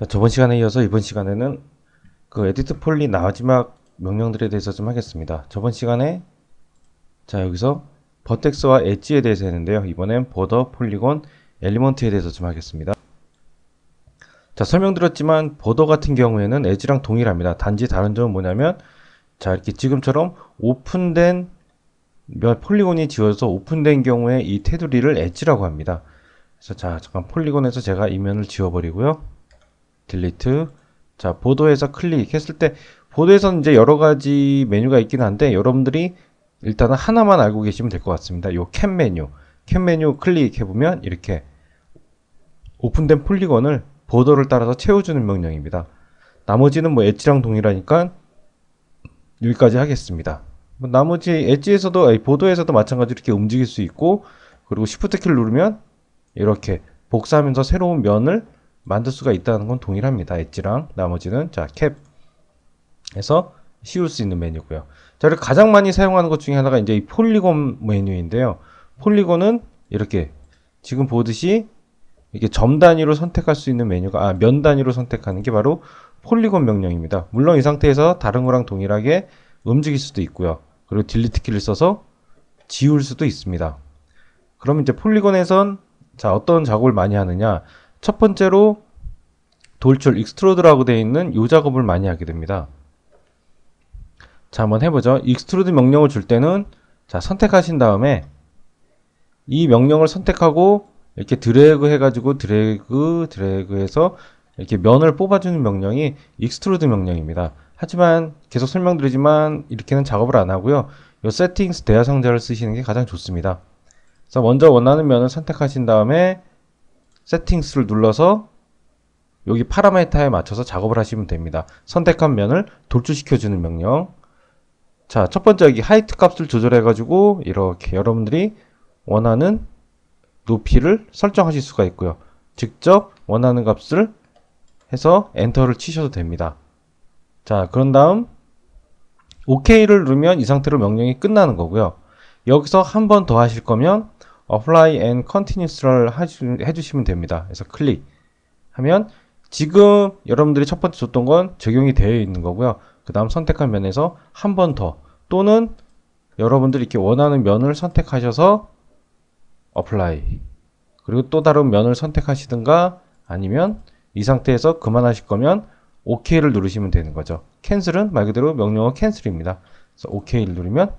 저번 시간에 이어서 이번 시간에는 그 에디트 폴리 마지막 명령들에 대해서 좀 하겠습니다. 저번 시간에 여기서 버텍스와 엣지에 대해서 했는데요. 이번엔 보더, 폴리곤, 엘리먼트에 대해서 좀 하겠습니다. 설명드렸지만 보더 같은 경우에는 엣지랑 동일합니다. 단지 다른 점은 뭐냐면 이렇게 지금처럼 오픈된 폴리곤이 지워져서 오픈된 경우에 이 테두리를 엣지라고 합니다. 그래서 잠깐 폴리곤에서 제가 이면을 지워버리고요. 딜리트. 보도에서 클릭했을 때 보도에서는 이제 여러 가지 메뉴가 있긴 한데 여러분들이 일단은 하나만 알고 계시면 될 것 같습니다. 요 캡 메뉴 클릭해 보면 이렇게 오픈된 폴리곤을 보도를 따라서 채워주는 명령입니다. 나머지는 뭐 엣지랑 동일하니까 여기까지 하겠습니다. 나머지 엣지에서도 보도에서도 마찬가지로 이렇게 움직일 수 있고, 그리고 Shift 키를 누르면 이렇게 복사하면서 새로운 면을 만들 수가 있다는 건 동일합니다. 엣지랑 나머지는 캡에서 씌울 수 있는 메뉴고요. 이렇게 가장 많이 사용하는 것 중에 하나가 이제 이 폴리곤 메뉴인데요. 폴리곤은 이렇게 지금 보듯이 이게 점 단위로 선택할 수 있는 메뉴가 면 단위로 선택하는 게 바로 폴리곤 명령입니다. 물론 이 상태에서 다른 거랑 동일하게 움직일 수도 있고요. 그리고 딜리트 키를 써서 지울 수도 있습니다. 그럼 이제 폴리곤에선 어떤 작업을 많이 하느냐? 첫 번째로 돌출, 익스트루드라고 되어 있는 이 작업을 많이 하게 됩니다. 한번 해보죠. 익스트루드 명령을 줄 때는 선택하신 다음에 이 명령을 선택하고 이렇게 드래그 해가지고 드래그해서 이렇게 면을 뽑아주는 명령이 익스트루드 명령입니다. 하지만 계속 설명드리지만 이렇게는 작업을 안 하고요. 이 세팅스 대화 상자를 쓰시는 게 가장 좋습니다. 그래서 먼저 원하는 면을 선택하신 다음에 세팅스를 눌러서 여기 파라미터에 맞춰서 작업을 하시면 됩니다. 선택한 면을 돌출시켜주는 명령. 첫 번째 여기 하이트 값을 조절해가지고 이렇게 여러분들이 원하는 높이를 설정하실 수가 있고요. 직접 원하는 값을 해서 엔터를 치셔도 됩니다. 그런 다음 OK를 누르면 이 상태로 명령이 끝나는 거고요. 여기서 한 번 더 하실 거면 Apply and Continuous를 해주시면 됩니다. 그래서 클릭하면 지금 여러분들이 첫 번째 줬던 건 적용이 되어 있는 거고요. 그 다음 선택한 면에서 한 번 더 또는 여러분들이 이렇게 원하는 면을 선택하셔서 Apply 그리고 또 다른 면을 선택하시든가 아니면 이 상태에서 그만하실 거면 OK를 누르시면 되는 거죠. 캔슬은 말 그대로 명령어 캔슬입니다. 그래서 OK를 누르면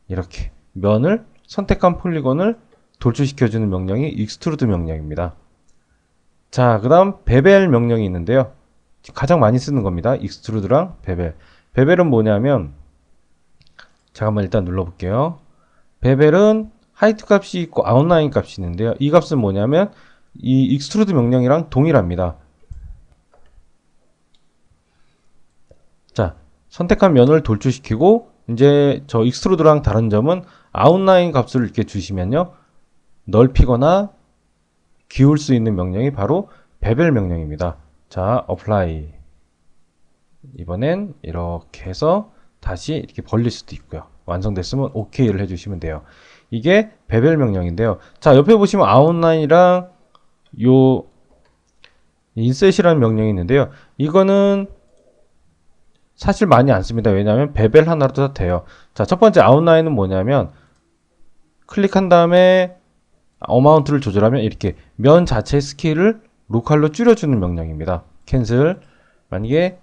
이렇게 면을 선택한 폴리곤을 돌출시켜주는 명령이 익스트루드 명령입니다. 그 다음 베벨 명령이 있는데요. 가장 많이 쓰는 겁니다. 익스트루드랑 베벨. 베벨은 뭐냐면 한번 일단 눌러볼게요. 베벨은 하이트 값이 있고 아웃라인 값이 있는데요. 이 값은 뭐냐면 이 익스트루드 명령이랑 동일합니다. 선택한 면을 돌출시키고 이제 저 익스트루드랑 다른 점은 아웃라인 값을 이렇게 주시면요. 넓히거나 기울 수 있는 명령이 바로 베벨 명령입니다. apply. 이번엔 이렇게 해서 다시 이렇게 벌릴 수도 있고요. 완성됐으면 OK를 해주시면 돼요. 이게 베벨 명령인데요. 옆에 보시면 아웃라인이랑 요 인셋이라는 명령이 있는데요. 이거는 사실 많이 안 씁니다. 왜냐하면 베벨 하나로도 다 돼요. 첫 번째 아웃라인은 뭐냐면 클릭한 다음에 어마운트를 조절하면 이렇게 면 자체의 스케일을 로컬로 줄여주는 명령입니다. 캔슬. 만약에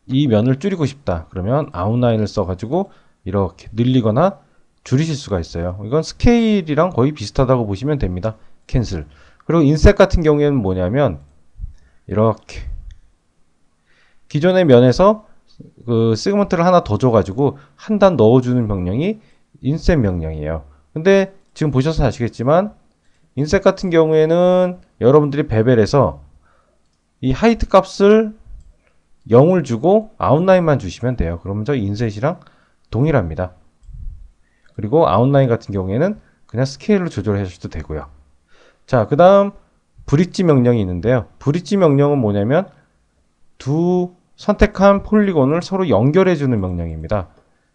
이 면을 줄이고 싶다. 그러면 아웃라인을 써가지고 이렇게 늘리거나 줄이실 수가 있어요. 이건 스케일이랑 거의 비슷하다고 보시면 됩니다. 캔슬. 그리고 인셋 같은 경우에는 뭐냐면 이렇게 기존의 면에서 그 세그먼트를 하나 더 줘가지고 한 단 넣어주는 명령이 인셋 명령이에요. 근데 지금 보셔서 아시겠지만 인셋 같은 경우에는 여러분들이 베벨에서 이 하이트 값을 0을 주고 아웃라인만 주시면 돼요. 그러면 저 인셋이랑 동일합니다. 그리고 아웃라인 같은 경우에는 그냥 스케일로 조절해 주셔도 되고요. 그 다음 브릿지 명령이 있는데요. 브릿지 명령은 뭐냐면 두 선택한 폴리곤을 서로 연결해 주는 명령입니다.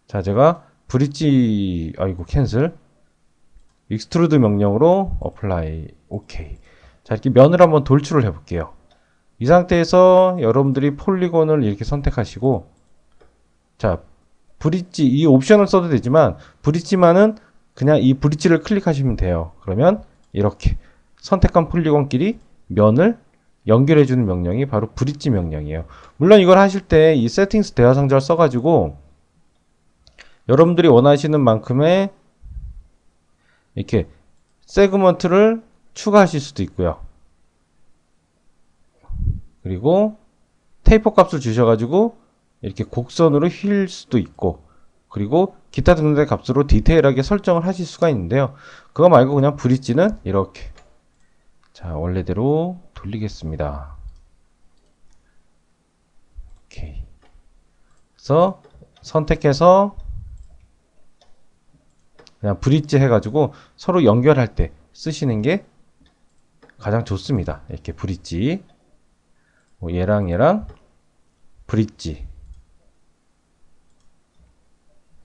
제가 브릿지 캔슬 익스트루드 명령으로 apply OK. 이렇게 면을 한번 돌출을 해볼게요. 이 상태에서 여러분들이 폴리곤을 이렇게 선택하시고, 자, 브릿지, 이 옵션을 써도 되지만, 브릿지만은 그냥 이 브릿지를 클릭하시면 돼요. 그러면 이렇게 선택한 폴리곤끼리 면을 연결해주는 명령이 바로 브릿지 명령이에요. 물론 이걸 하실 때 이 세팅스 대화 상자를 써가지고 여러분들이 원하시는 만큼의 이렇게 세그먼트를 추가하실 수도 있고요. 그리고 테이퍼 값을 주셔가지고 이렇게 곡선으로 휠 수도 있고, 그리고 기타 등등의 값으로 디테일하게 설정을 하실 수가 있는데요. 그거 말고 그냥 브릿지는 이렇게, 자, 원래대로 돌리겠습니다. 오케이. 그래서 선택해서 그냥 브릿지 해가지고 서로 연결할 때 쓰시는 게 가장 좋습니다. 이렇게 브릿지, 뭐 얘랑 브릿지,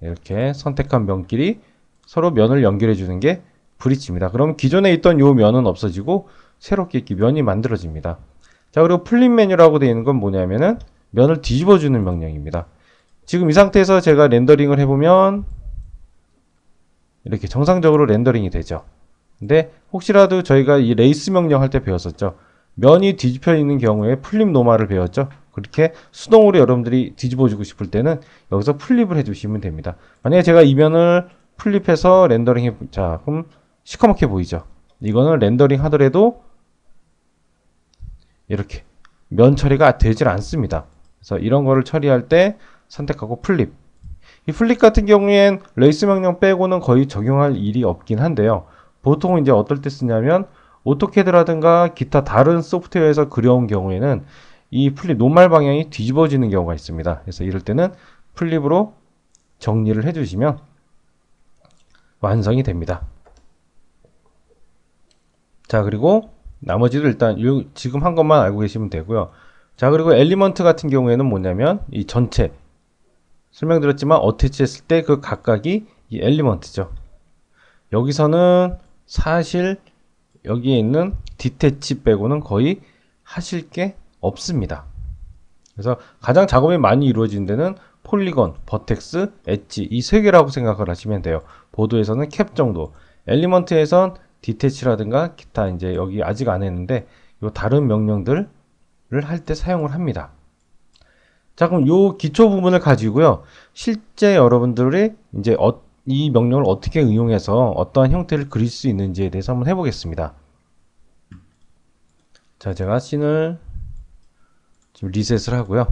이렇게 선택한 면끼리 서로 면을 연결해 주는 게 브릿지입니다. 그럼 기존에 있던 요 면은 없어지고 새롭게 이렇게 면이 만들어집니다. 자, 그리고 플립 메뉴라고 되어 있는 건 뭐냐면은 면을 뒤집어 주는 명령입니다. 지금 이 상태에서 제가 렌더링을 해보면 이렇게 정상적으로 렌더링이 되죠. 근데 혹시라도 저희가 이 레이스 명령 할 때 배웠었죠. 면이 뒤집혀 있는 경우에 플립 노마를 배웠죠. 그렇게 수동으로 여러분들이 뒤집어주고 싶을 때는 여기서 플립을 해주시면 됩니다. 만약에 제가 이 면을 플립해서 렌더링 자, 그럼 시커멓게 보이죠. 이거는 렌더링 하더라도 이렇게 면 처리가 되질 않습니다. 그래서 이런 거를 처리할 때 선택하고 플립. 이 플립 같은 경우엔 레이스 명령 빼고는 거의 적용할 일이 없긴 한데요. 보통은 이제 어떨 때 쓰냐면 오토캐드라든가 기타 다른 소프트웨어에서 그려온 경우에는 이 플립 노말 방향이 뒤집어지는 경우가 있습니다. 그래서 이럴 때는 플립으로 정리를 해주시면 완성이 됩니다. 자, 그리고 나머지도 일단 지금 한 것만 알고 계시면 되고요. 자, 그리고 엘리먼트 같은 경우에는 뭐냐면 이 전체 설명드렸지만 어태치 했을 때 그 각각이 이 엘리먼트죠. 여기서는 사실 여기에 있는 디태치 빼고는 거의 하실 게 없습니다. 그래서 가장 작업이 많이 이루어진 데는 폴리건, 버텍스, 엣지 이 세 개라고 생각을 하시면 돼요. 보드에서는 캡 정도, 엘리먼트에선 디태치라든가 기타 이제 여기 아직 안 했는데 요 다른 명령들을 할 때 사용을 합니다. 자, 그럼 요 기초 부분을 가지고요. 실제 여러분들이 이제 이 명령을 어떻게 응용해서 어떠한 형태를 그릴 수 있는지에 대해서 한번 해보겠습니다. 자, 제가 씬을 지금 리셋을 하고요.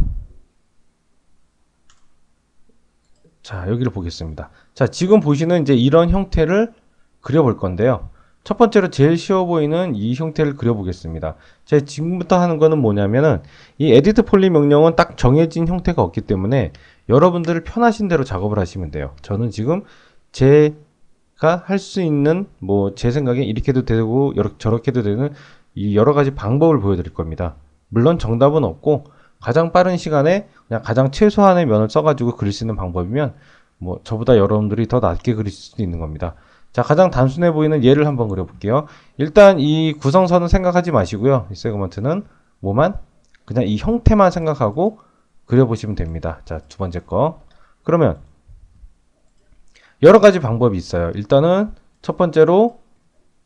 자, 여기를 보겠습니다. 자, 지금 보시는 이제 이런 형태를 그려볼 건데요. 첫 번째로 제일 쉬워 보이는 이 형태를 그려보겠습니다. 제가 지금부터 하는 거는 뭐냐면은 이 에디트 폴리 명령은 딱 정해진 형태가 없기 때문에 여러분들 편하신 대로 작업을 하시면 돼요. 저는 지금 제가 할 수 있는 뭐 제 생각에 이렇게도 되고 저렇게도 되는 이 여러 가지 방법을 보여드릴 겁니다. 물론 정답은 없고 가장 빠른 시간에 그냥 가장 최소한의 면을 써가지고 그릴 수 있는 방법이면 뭐 저보다 여러분들이 더 낮게 그릴 수도 있는 겁니다. 자, 가장 단순해 보이는 예를 한번 그려볼게요. 일단 이 구성선은 생각하지 마시고요. 이 세그먼트는 뭐만 그냥 이 형태만 생각하고 그려보시면 됩니다. 자, 두 번째 거. 그러면 여러 가지 방법이 있어요. 일단은 첫 번째로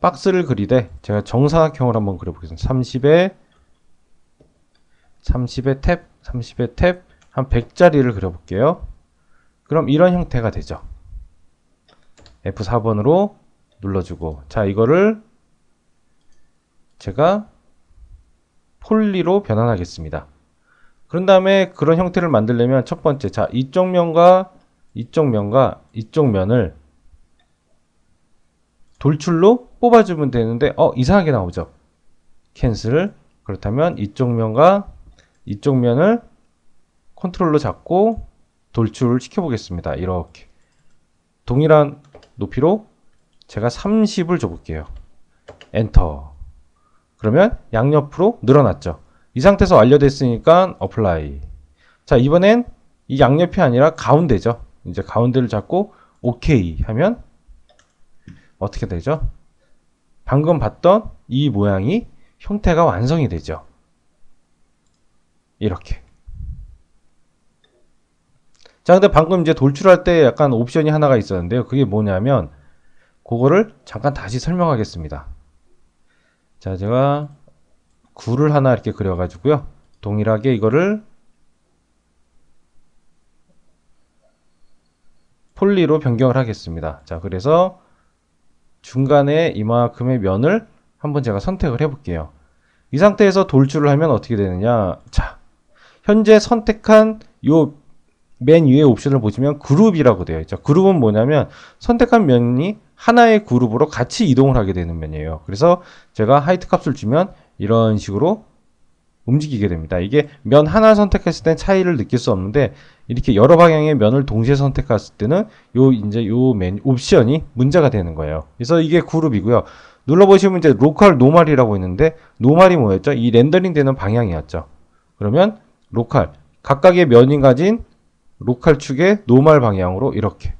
박스를 그리되 제가 정사각형을 한번 그려보겠습니다. 30에 탭, 30에 탭, 한 100짜리를 그려볼게요. 그럼 이런 형태가 되죠. F4번으로 눌러주고, 자, 이거를 제가 폴리로 변환하겠습니다. 그런 다음에 그런 형태를 만들려면 첫 번째, 자, 이쪽 면과 이쪽 면을 돌출로 뽑아주면 되는데, 이상하게 나오죠. 캔슬. 그렇다면 이쪽 면과 이쪽 면을 컨트롤로 잡고 돌출을 시켜보겠습니다. 이렇게 동일한 높이로 제가 30을 줘볼게요. 엔터. 그러면 양옆으로 늘어났죠. 이 상태에서 완료됐으니까 어플라이. 자, 이번엔 이 양옆이 아니라 가운데죠. 이제 가운데를 잡고 OK 하면 어떻게 되죠? 방금 봤던 이 모양이 형태가 완성이 되죠. 이렇게. 자, 근데 방금 이제 돌출할 때 약간 옵션이 하나가 있었는데요. 그게 뭐냐면 그거를 잠깐 다시 설명하겠습니다. 자, 제가 구를 하나 이렇게 그려가지고요. 동일하게 이거를 폴리로 변경을 하겠습니다. 자, 그래서 중간에 이만큼의 면을 한번 제가 선택을 해볼게요. 이 상태에서 돌출을 하면 어떻게 되느냐. 자, 현재 선택한 요 맨 위에 옵션을 보시면 그룹이라고 되어 있죠. 그룹은 뭐냐면 선택한 면이 하나의 그룹으로 같이 이동을 하게 되는 면이에요. 그래서 제가 하이트 값을 주면 이런 식으로 움직이게 됩니다. 이게 면 하나 선택했을 땐 차이를 느낄 수 없는데 이렇게 여러 방향의 면을 동시에 선택했을 때는 요 옵션이 문제가 되는 거예요. 그래서 이게 그룹이고요. 눌러보시면 이제 로컬 노멀이라고 있는데 노멀이 뭐였죠? 이 렌더링 되는 방향이었죠. 그러면 로컬 각각의 면이 가진 로컬 축의 노멀 방향으로 이렇게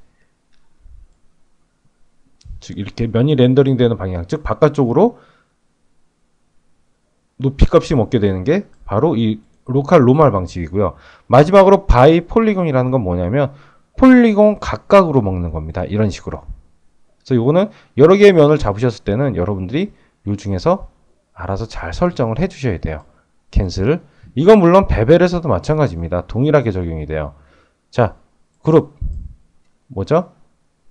즉 이렇게 면이 렌더링 되는 방향 즉 바깥쪽으로 높이 값이 먹게 되는 게 바로 이 로컬 노멀 방식이고요. 마지막으로 바이 폴리곤이라는 건 뭐냐면 폴리곤 각각으로 먹는 겁니다. 이런 식으로. 그래서 이거는 여러 개의 면을 잡으셨을 때는 여러분들이 이 중에서 알아서 잘 설정을 해 주셔야 돼요. 캔슬. 이건 물론 베벨에서도 마찬가지입니다. 동일하게 적용이 돼요. 자, 그룹 뭐죠?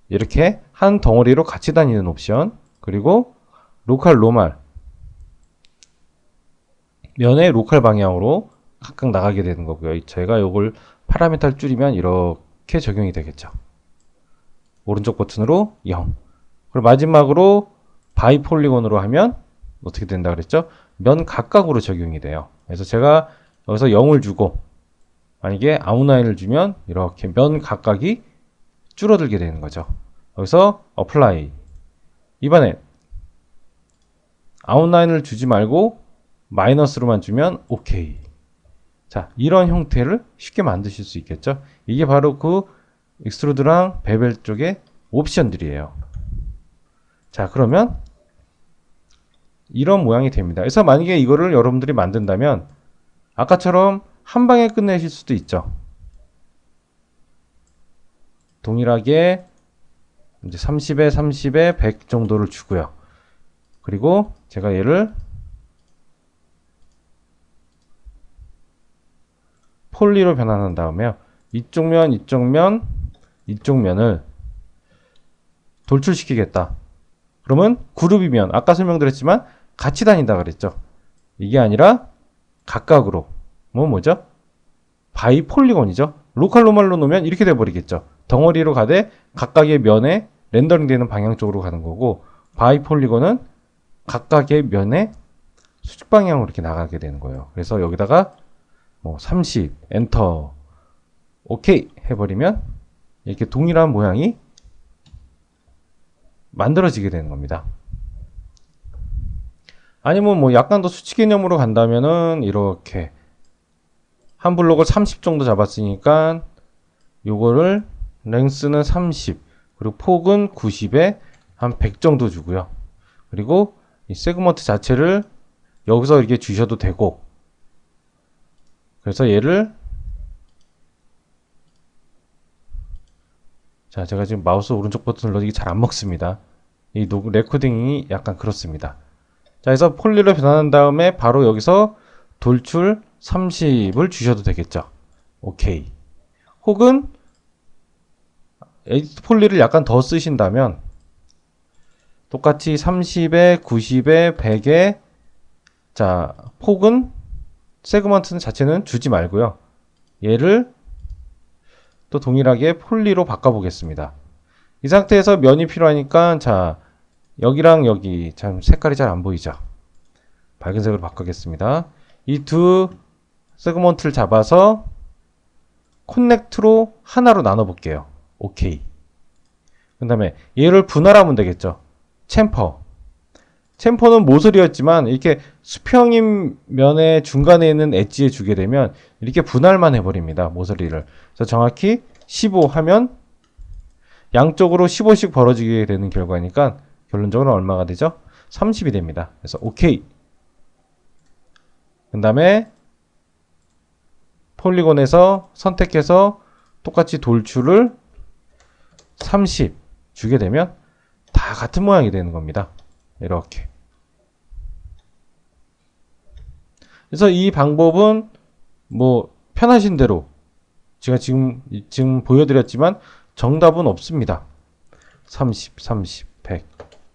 이렇게 한 덩어리로 같이 다니는 옵션 그리고 로컬 노멀 면의 로컬 방향으로 각각 나가게 되는 거고요. 제가 이걸 파라미터를 줄이면 이렇게 적용이 되겠죠. 오른쪽 버튼으로 0. 그리고 마지막으로 바이 폴리곤으로 하면 어떻게 된다 그랬죠? 면 각각으로 적용이 돼요. 그래서 제가 여기서 0을 주고 만약에 아웃라인을 주면 이렇게 면 각각이 줄어들게 되는 거죠. 여기서 apply. 이번엔 아웃라인을 주지 말고 마이너스로만 주면 OK. 자, 이런 형태를 쉽게 만드실 수 있겠죠. 이게 바로 그 익스트루드랑 베벨 쪽의 옵션들이에요. 자, 그러면 이런 모양이 됩니다. 그래서 만약에 이거를 여러분들이 만든다면 아까처럼 한 방에 끝내실 수도 있죠. 동일하게 이제 30에 30에 100 정도를 주고요. 그리고 제가 얘를 폴리로 변환한 다음에요. 이쪽 면, 이쪽 면, 이쪽 면을 돌출시키겠다. 그러면 그룹이면 아까 설명드렸지만 같이 다닌다 그랬죠. 이게 아니라 각각으로 뭐죠? 바이 폴리곤이죠. 로컬 노멀로 놓으면 이렇게 돼버리겠죠. 덩어리로 가되 각각의 면에 렌더링 되는 방향 쪽으로 가는 거고 바이 폴리곤은 각각의 면에 수직 방향으로 이렇게 나가게 되는 거예요. 그래서 여기다가 뭐 30 엔터 오케이 해버리면 이렇게 동일한 모양이 만들어지게 되는 겁니다. 아니면 뭐 약간 더 수치 개념으로 간다면은 이렇게 한 블록을 30 정도 잡았으니까 요거를 랭스는 30 그리고 폭은 90에 한 100 정도 주고요. 그리고 이 세그먼트 자체를 여기서 이렇게 주셔도 되고 그래서 얘를 자 제가 지금 마우스 오른쪽 버튼 눌러서 이게 잘 안 먹습니다. 이 레코딩이 약간 그렇습니다. 자 그래서 폴리로 변환한 다음에 바로 여기서 돌출 30을 주셔도 되겠죠. 오케이. 혹은 에디트 폴리를 약간 더 쓰신다면 똑같이 30에 90에 100에 자 폭은 세그먼트 자체는 주지 말고요. 얘를 또 동일하게 폴리로 바꿔보겠습니다. 이 상태에서 면이 필요하니까 자 여기랑 여기 참 색깔이 잘 안 보이죠. 밝은 색으로 바꾸겠습니다. 이 두 세그먼트를 잡아서 코넥트로 하나로 나눠 볼게요. 오케이. 그 다음에 얘를 분할하면 되겠죠. 챔퍼는 모서리였지만 이렇게 수평인 면의 중간에 있는 엣지에 주게 되면 이렇게 분할만 해버립니다. 모서리를. 그래서 정확히 15 하면 양쪽으로 15씩 벌어지게 되는 결과니까 결론적으로 얼마가 되죠? 30이 됩니다. 그래서 오케이. 그 다음에 폴리곤에서 선택해서 똑같이 돌출을 30 주게 되면 다 같은 모양이 되는 겁니다. 이렇게. 그래서 이 방법은 뭐 편하신 대로 제가 지금 보여드렸지만 정답은 없습니다. 30, 30, 100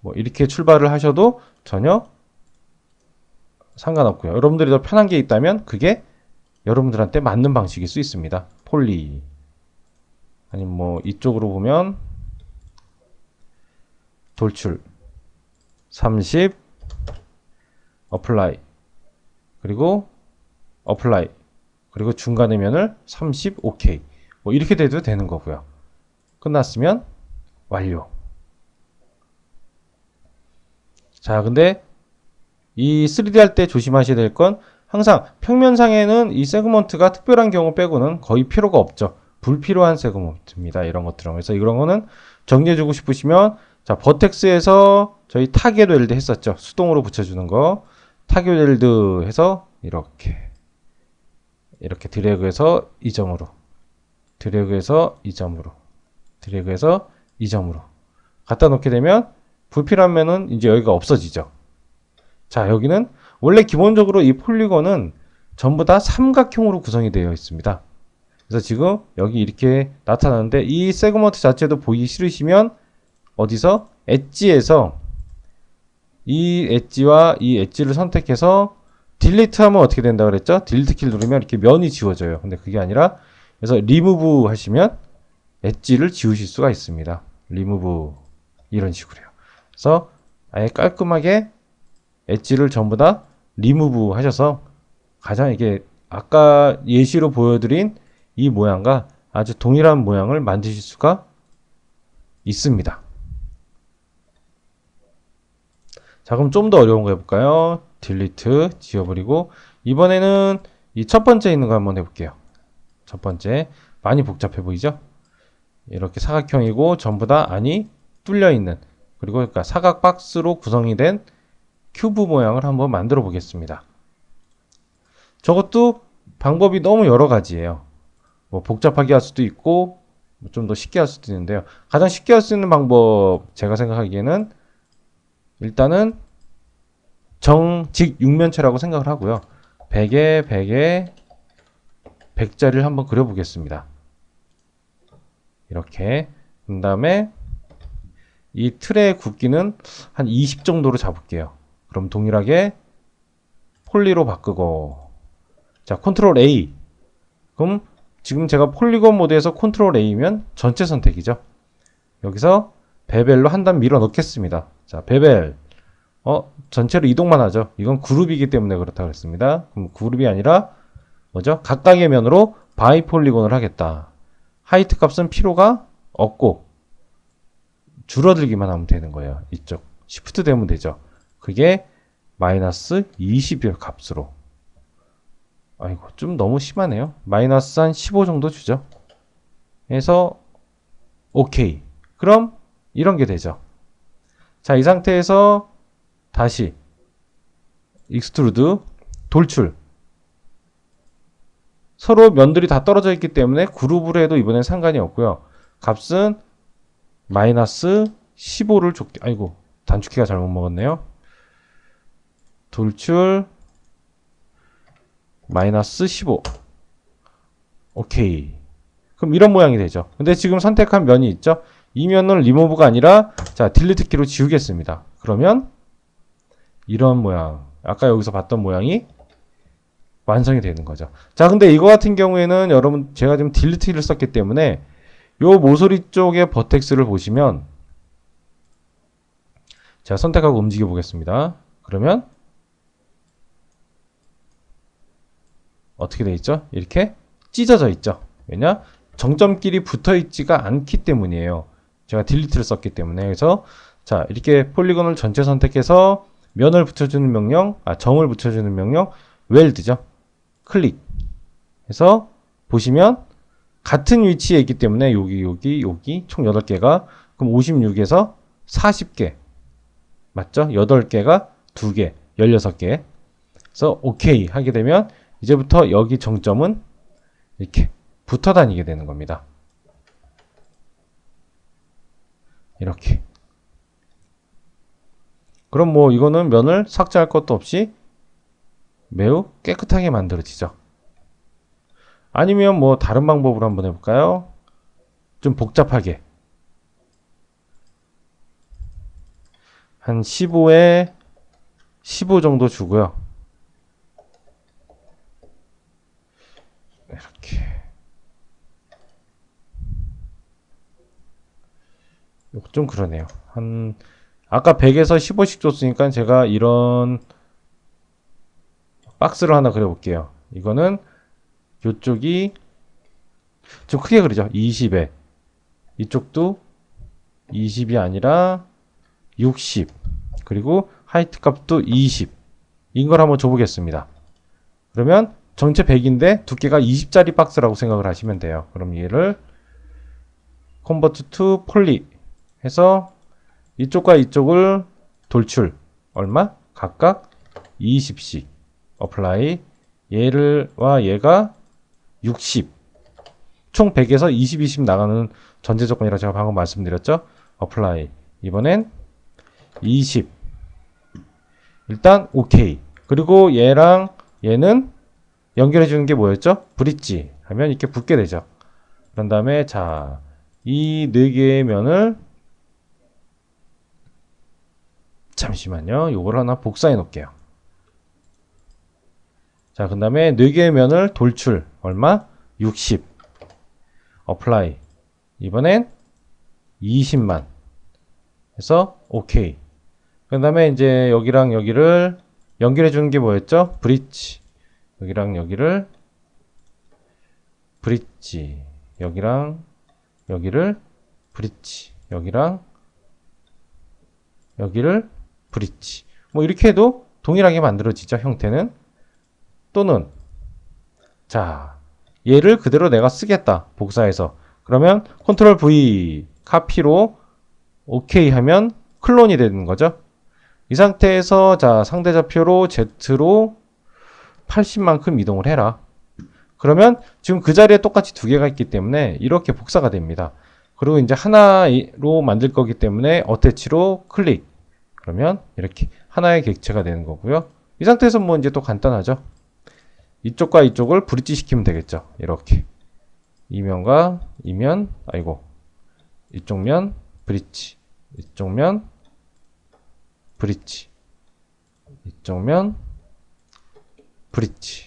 뭐 이렇게 출발을 하셔도 전혀 상관없고요. 여러분들이 더 편한 게 있다면 그게 여러분들한테 맞는 방식일 수 있습니다. 폴리 아니면 뭐 이쪽으로 보면 돌출 30 어플라이 그리고 어플라이 그리고 중간의 면을 30 오케이 뭐 이렇게 돼도 되는 거고요. 끝났으면 완료. 자, 근데 이 3D 할 때 조심하셔야 될 건 항상 평면상에는 이 세그먼트가 특별한 경우 빼고는 거의 필요가 없죠. 불필요한 세그먼트입니다. 이런 것들은. 그래서 이런 거는 정리해주고 싶으시면 자, 버텍스에서 저희 타겟 웰드 했었죠. 수동으로 붙여주는 거. 타겟 웰드 해서 이렇게 드래그해서 이 점으로 드래그해서 이 점으로 드래그해서 이 점으로 갖다 놓게 되면 불필요한 면은 이제 여기가 없어지죠. 자, 여기는 원래 기본적으로 이 폴리곤은 전부 다 삼각형으로 구성이 되어 있습니다. 그래서 지금 여기 이렇게 나타나는데 이 세그먼트 자체도 보기 싫으시면 어디서 엣지에서 이 엣지와 이 엣지를 선택해서 딜리트 하면 어떻게 된다 그랬죠? 딜리트 키를 누르면 이렇게 면이 지워져요. 근데 그게 아니라 그래서 리무브 하시면 엣지를 지우실 수가 있습니다. 리무브 이런 식으로요. 그래서 아예 깔끔하게 엣지를 전부 다 리무브 하셔서 가장 이게 아까 예시로 보여드린 이 모양과 아주 동일한 모양을 만드실 수가 있습니다. 자, 그럼 좀 더 어려운 거 해볼까요? 딜리트 지워버리고 이번에는 이 첫 번째 있는 거 한번 해볼게요. 첫 번째 많이 복잡해 보이죠? 이렇게 사각형이고 전부 다 안이 뚫려 있는 그리고 그러니까 사각 박스로 구성이 된 큐브 모양을 한번 만들어 보겠습니다. 저것도 방법이 너무 여러 가지예요. 뭐 복잡하게 할 수도 있고 좀 더 쉽게 할 수도 있는데요. 가장 쉽게 할 수 있는 방법 제가 생각하기에는 일단은 정직 육면체라고 생각을 하고요. 100에 100에 100자리를 한번 그려보겠습니다. 이렇게 그 다음에 이 틀의 굵기는 한 20 정도로 잡을게요. 그럼 동일하게 폴리로 바꾸고 자 컨트롤 A 그럼 지금 제가 폴리곤 모드에서 컨트롤 A면 전체 선택이죠. 여기서 베벨로 한 단 밀어 넣겠습니다. 자 베벨 전체로 이동만 하죠. 이건 그룹이기 때문에 그렇다고 했습니다. 그럼 그룹이 아니라 뭐죠? 각각의 면으로 바이폴리곤을 하겠다. 하이트 값은 필요가 없고 줄어들기만 하면 되는 거예요. 이쪽 시프트 되면 되죠. 그게 마이너스 20의 값으로 아이고 좀 너무 심하네요. 마이너스 한 15 정도 주죠. 그래서 오케이. 그럼 이런 게 되죠. 자, 이 상태에서 다시 익스트루드 돌출 서로 면들이 다 떨어져 있기 때문에 그룹으로 해도 이번엔 상관이 없고요. 값은 마이너스 15를 줬게 아이고 단축키가 잘못 먹었네요. 돌출 마이너스 15 오케이. 그럼 이런 모양이 되죠. 근데 지금 선택한 면이 있죠. 이 면은 리무브가 아니라 자 딜리트 키로 지우겠습니다. 그러면 이런 모양 아까 여기서 봤던 모양이 완성이 되는 거죠. 자 근데 이거 같은 경우에는 여러분 제가 지금 딜리트를 썼기 때문에 요 모서리 쪽에 버텍스를 보시면 제가 선택하고 움직여 보겠습니다. 그러면 어떻게 돼 있죠? 이렇게 찢어져 있죠. 왜냐? 정점끼리 붙어 있지가 않기 때문이에요. 제가 딜리트를 썼기 때문에. 그래서 자 이렇게 폴리곤을 전체 선택해서 면을 붙여주는 명령, 점을 붙여주는 명령, 웰드죠. 클릭 해서 보시면 같은 위치에 있기 때문에 여기 총 8개가 그럼 56에서 40개 맞죠? 8개가 2개 16개 그래서 오케이 하게 되면 이제부터 여기 정점은 이렇게 붙어 다니게 되는 겁니다. 이렇게. 그럼 뭐 이거는 면을 삭제할 것도 없이 매우 깨끗하게 만들어지죠. 아니면 뭐 다른 방법으로 한번 해볼까요? 좀 복잡하게. 한 15에 15 정도 주고요. 이렇게. 좀 그러네요. 아까 100에서 15씩 줬으니까 제가 이런 박스를 하나 그려볼게요. 이거는 이쪽이 좀 크게 그리죠. 20에 이쪽도 20이 아니라 60 그리고 하이트 값도 20 인걸 한번 줘보겠습니다. 그러면 전체 100인데 두께가 20짜리 박스라고 생각을 하시면 돼요. 그럼 얘를 convert to poly 해서 이쪽과 이쪽을 돌출 얼마? 각각 20씩 apply 얘와 얘가 60 총 100에서 20, 20 나가는 전제 조건이라고 제가 방금 말씀드렸죠. apply 이번엔 20 일단 오케이. 그리고 얘랑 얘는 연결해 주는 게 뭐였죠? 브릿지 하면 이렇게 붙게 되죠. 그런 다음에 자, 이 4개의 면을 잠시만요. 요걸 하나 복사해 놓을게요. 자, 그 다음에 4개의 면을 돌출 얼마? 60 apply 이번엔 20만 해서 오케이. 그 다음에 이제 여기랑 여기를 연결해 주는 게 뭐였죠? 브릿지 여기랑 여기를 브릿지 여기랑 여기를 브릿지 여기랑 여기를 브릿지 뭐 이렇게 해도 동일하게 만들어지죠. 형태는. 또는 자 얘를 그대로 내가 쓰겠다. 복사해서 그러면 컨트롤 V 카피로 오케이 하면 클론이 되는 거죠. 이 상태에서 자 상대 좌표로 Z로 80만큼 이동을 해라. 그러면 지금 그 자리에 똑같이 두 개가 있기 때문에 이렇게 복사가 됩니다. 그리고 이제 하나로 만들 거기 때문에 어태치로 클릭. 그러면 이렇게 하나의 객체가 되는 거고요. 이 상태에서 뭐 이제 또 간단하죠. 이쪽과 이쪽을 브릿지 시키면 되겠죠. 이렇게. 이면과 이면, 아이고. 이쪽 면, 브릿지. 이쪽 면, 브릿지. 이쪽 면, 브릿지.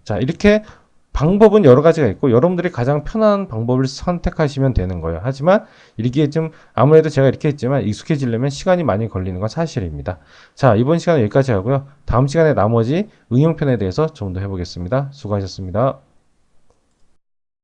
자, 이렇게 방법은 여러 가지가 있고 여러분들이 가장 편한 방법을 선택하시면 되는 거예요. 하지만 이게 좀 아무래도 제가 이렇게 했지만 익숙해지려면 시간이 많이 걸리는 건 사실입니다. 자, 이번 시간은 여기까지 하고요. 다음 시간에 나머지 응용편에 대해서 좀 더 해보겠습니다. 수고하셨습니다.